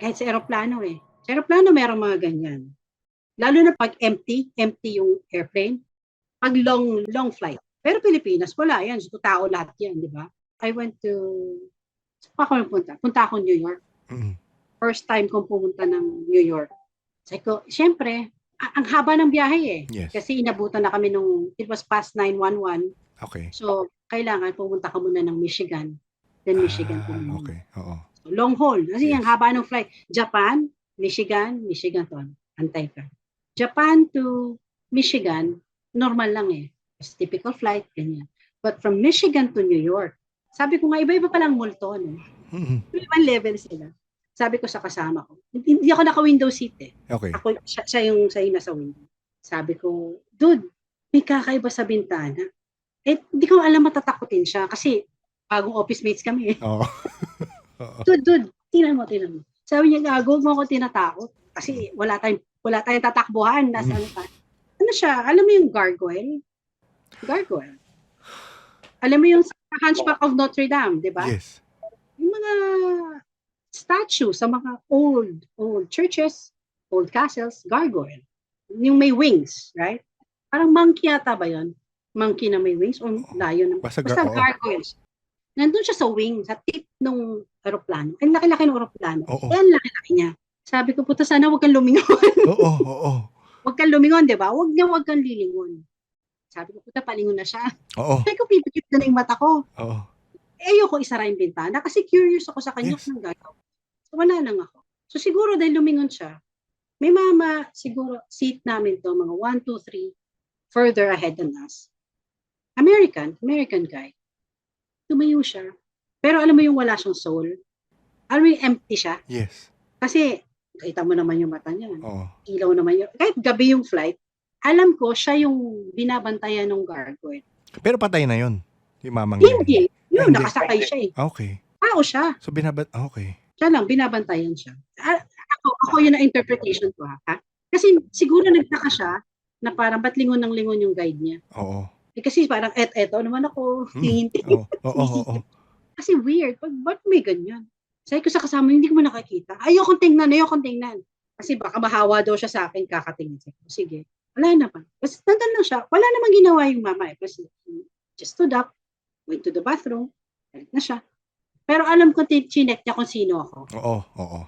Kahit sa eroplano eh. Sa eroplano merong mga ganyan. Lalo na pag empty yung airplane. Pag long flight. Pero Pilipinas, wala yan. So, tao lahat yan, di ba? I went to, saan pa ako nagpunta? Punta ako New York. Mm. First time kong pumunta ng New York. Sabi ko, syempre, ang haba ng biyahe eh. Yes. Kasi inabutan na kami it was past 911. Okay. So, kailangan pumunta ka muna ng Michigan. Then Michigan pumunta. Okay. Oo. So, long haul. Kasi Yes. ang haba ng flight. Japan, Michigan to. Antay ka. Japan to Michigan, normal lang eh. It's typical flight, ganyan. But from Michigan to New York, sabi ko nga, iba-iba palang multo, no? Ibang level sila. Sabi ko sa kasama ko, hindi ako naka-window seat eh. Okay. Ako, siya yung nasa window. Sabi ko, dude, may kakaiba sa bintana. Eh, hindi ko alam matatakutin siya kasi bagong office mates kami eh. Oo. Dude, tingnan mo. Sabi niya, gago mo ako tinatakot. Kasi wala tayong tatakbuhan. Nasa ano pa. Ano siya? Alam mo yung gargoyle? Gargoyle. Alam mo yung Hunchback of Notre Dame, di ba? Yes. Yung mga statue sa mga old churches, old castles, gargoyle. Yung may wings, right? Parang monkey yata ba yun? Monkey na may wings or lion? Basta gargoyles. Nandun siya sa wing, sa tip ng aeroplano. Ang laki-laki ng aeroplano. Ang laki-laki niya. Sabi ko, puta, sana huwag kang lumingon. Oo. Huwag kang lumingon, di ba? Huwag kang lilingon. Sabi ko, puta, palingon na siya. Oo. Sabi ko, pipikip na yung mata ko. Oo. Ayoko isara yung bintana kasi curious ako sa kanya kung gagawin. So, wala lang ako. So, siguro dahil lumingon siya, may siguro seat namin to, mga 1, 2, 3, further ahead than us. American guy. Tumayo siya. Pero alam mo yung wala siyang soul? Alam mo yung empty siya? Yes. Kasi, kita mo naman yung mata niya. Oo. Ilaw naman yun. Kahit gabi yung flight, alam ko siya yung binabantayan ng gargoyle. Pero patay na yun. Yung mamang yun. Hindi. Yun, nakasakay siya eh. Okay. Tao siya. So, okay. Siya lang, binabantayan siya. Ako yun ang interpretation ko ha. Kasi siguro nagtaka siya na parang ba't lingon yung guide niya. Oo. Kasi parang eto naman ako. Oo. Kasi weird. Ba't may ganyan? Sabi ko sa kasama, hindi ko mo nakakita. Ayokong tingnan. Kasi baka mahawa daw siya sa akin kakatingin. Sige. Wala naman. Kasi nandun lang siya. Wala namang ginawa yung mama eh. Kasi just stood up, went to the bathroom, balik na siya. Pero alam ko, chinek niya kung sino ako. Oo.